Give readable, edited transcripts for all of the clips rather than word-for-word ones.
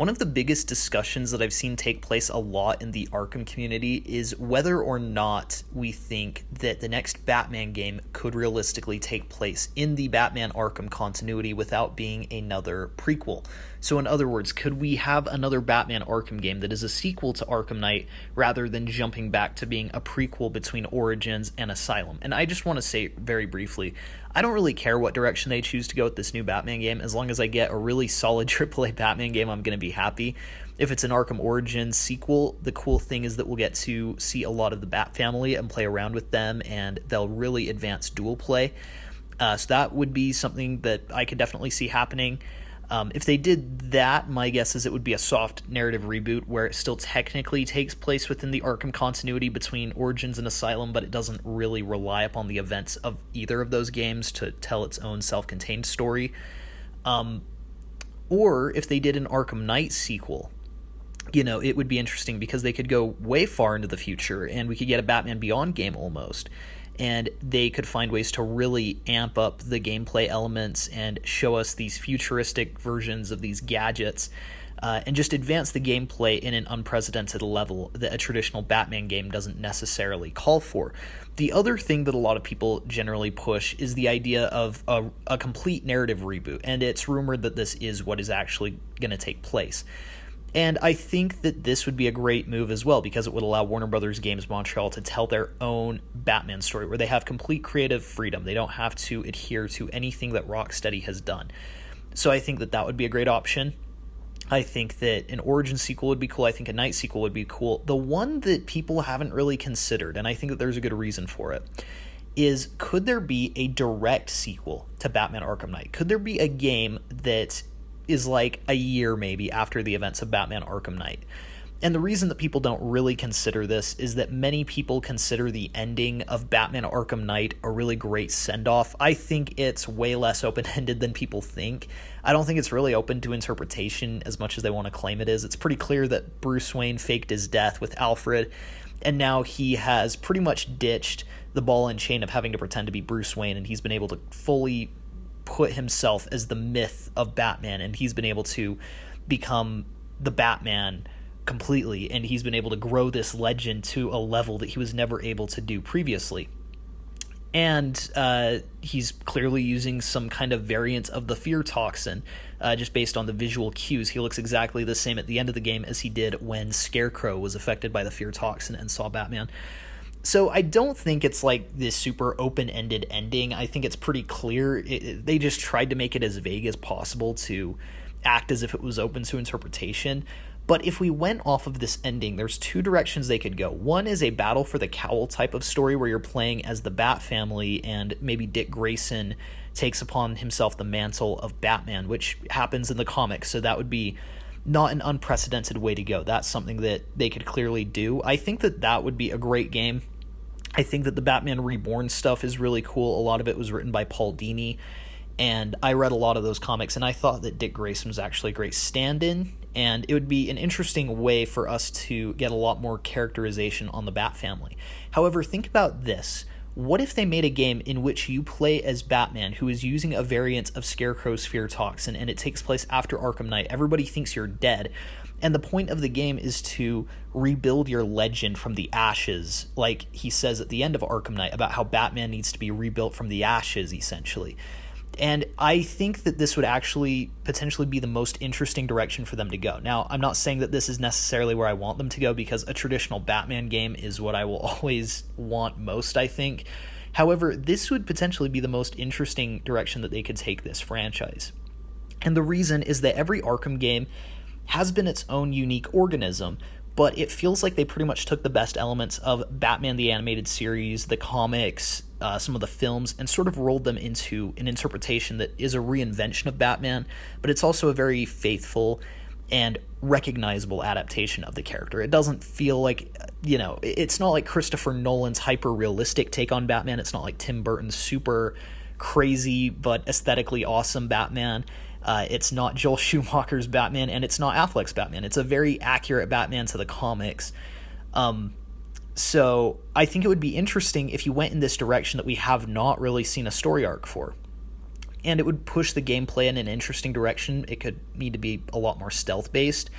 One of the biggest discussions that I've seen take place a lot in the Arkham community is whether or not we think that the next Batman game could realistically take place in the Batman Arkham continuity without being another prequel. So, in other words, could we have another Batman Arkham game that is a sequel to Arkham Knight rather than jumping back to being a prequel between Origins and Asylum? And I just want to say very briefly, I don't really care what direction they choose to go with this new Batman game. As long as I get a really solid AAA Batman game, I'm going to be happy. If it's an Arkham Origins sequel, the cool thing is that we'll get to see a lot of the Bat family and play around with them, and they'll really advance dual play. So that would be something that I could definitely see happening. If they did that, my guess is it would be a soft narrative reboot where it still technically takes place within the Arkham continuity between Origins and Asylum, but it doesn't really rely upon the events of either of those games to tell its own self-contained story. Or if they did an Arkham Knight sequel, it would be interesting because they could go way far into the future and we could get a Batman Beyond game almost. And they could find ways to really amp up the gameplay elements and show us these futuristic versions of these gadgets and just advance the gameplay in an unprecedented level that a traditional Batman game doesn't necessarily call for. The other thing that a lot of people generally push is the idea of a complete narrative reboot, and it's rumored that this is what is actually going to take place. And I think that this would be a great move as well because it would allow Warner Brothers Games Montreal to tell their own Batman story where they have complete creative freedom. They don't have to adhere to anything that Rocksteady has done. So I think that would be a great option. I think that an Origin sequel would be cool. I think a Night sequel would be cool. The one that people haven't really considered, and I think that there's a good reason for it, is could there be a direct sequel to Batman Arkham Knight? Could there be a game that is like a year maybe after the events of Batman Arkham Knight? And the reason that people don't really consider this is that many people consider the ending of Batman Arkham Knight a really great send-off. I think it's way less open-ended than people think. I don't think it's really open to interpretation as much as they want to claim it is. It's pretty clear that Bruce Wayne faked his death with Alfred, and now he has pretty much ditched the ball and chain of having to pretend to be Bruce Wayne, and he's been able to fully put himself as the myth of Batman, and he's been able to become the Batman completely, and he's been able to grow this legend to a level that he was never able to do previously. And he's clearly using some kind of variant of the fear toxin, just based on the visual cues. He looks exactly the same at the end of the game as he did when Scarecrow was affected by the fear toxin and saw Batman. So I don't think it's like this super open-ended ending. I think it's pretty clear. They just tried to make it as vague as possible to act as if it was open to interpretation. But if we went off of this ending, there's two directions they could go. One is a battle for the cowl type of story where you're playing as the Bat family and maybe Dick Grayson takes upon himself the mantle of Batman, which happens in the comics. So that would be not an unprecedented way to go. That's something that they could clearly do. I think that would be a great game. I think that the Batman Reborn stuff is really cool. A lot of it was written by Paul Dini, and I read a lot of those comics, and I thought that Dick Grayson was actually a great stand-in, and it would be an interesting way for us to get a lot more characterization on the Bat family. However, think about this. What if they made a game in which you play as Batman, who is using a variant of Scarecrow's fear toxin, and it takes place after Arkham Knight? Everybody thinks you're dead, and the point of the game is to rebuild your legend from the ashes, like he says at the end of Arkham Knight, about how Batman needs to be rebuilt from the ashes, essentially. And I think that this would actually potentially be the most interesting direction for them to go. Now, I'm not saying that this is necessarily where I want them to go, because a traditional Batman game is what I will always want most, I think. However, this would potentially be the most interesting direction that they could take this franchise. And the reason is that every Arkham game has been its own unique organism, but it feels like they pretty much took the best elements of Batman the Animated Series, the comics, some of the films, and sort of rolled them into an interpretation that is a reinvention of Batman, but it's also a very faithful and recognizable adaptation of the character. It doesn't feel like, it's not like Christopher Nolan's hyper-realistic take on Batman. It's not like Tim Burton's super crazy but aesthetically awesome Batman. It's not Joel Schumacher's Batman, and it's not Affleck's Batman. It's a very accurate Batman to the comics. So I think it would be interesting if you went in this direction that we have not really seen a story arc for. and it would push the gameplay in an interesting direction. It could need to be a lot more stealth-based.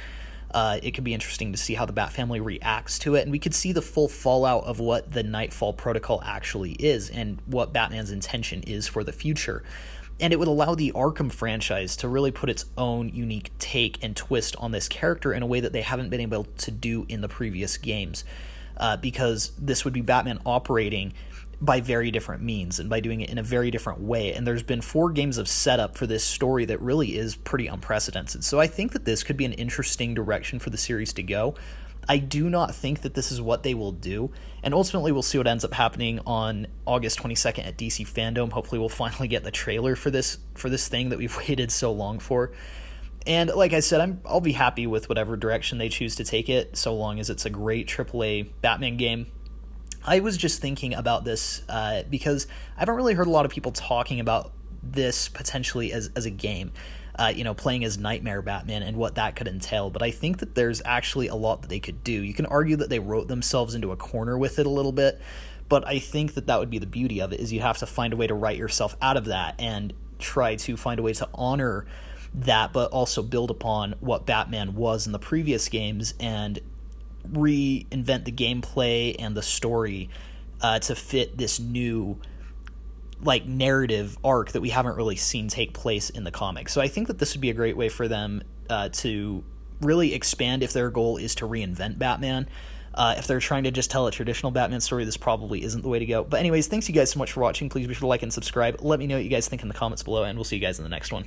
It could be interesting to see how the Bat family reacts to it, and we could see the full fallout of what the Nightfall Protocol actually is and what Batman's intention is for the future. And it would allow the Arkham franchise to really put its own unique take and twist on this character in a way that they haven't been able to do in the previous games, because this would be Batman operating by very different means and by doing it in a very different way. And there's been 4 games of setup for this story that really is pretty unprecedented. So I think that this could be an interesting direction for the series to go. I do not think that this is what they will do, and ultimately we'll see what ends up happening on August 22nd at DC Fandom. Hopefully we'll finally get the trailer for this thing that we've waited so long for. And like I said, I'll be happy with whatever direction they choose to take it, so long as it's a great AAA Batman game. I was just thinking about this because I haven't really heard a lot of people talking about this potentially as a game, playing as Nightmare Batman and what that could entail. But I think that there's actually a lot that they could do. You can argue that they wrote themselves into a corner with it a little bit, but I think that would be the beauty of it, is you have to find a way to write yourself out of that and try to find a way to honor that, but also build upon what Batman was in the previous games and reinvent the gameplay and the story to fit this new narrative arc that we haven't really seen take place in the comics. So I think that this would be a great way for them to really expand if their goal is to reinvent Batman. If they're trying to just tell a traditional Batman story, this probably isn't the way to go. But anyways, thanks you guys so much for watching. Please be sure to like and subscribe. Let me know what you guys think in the comments below, and we'll see you guys in the next one.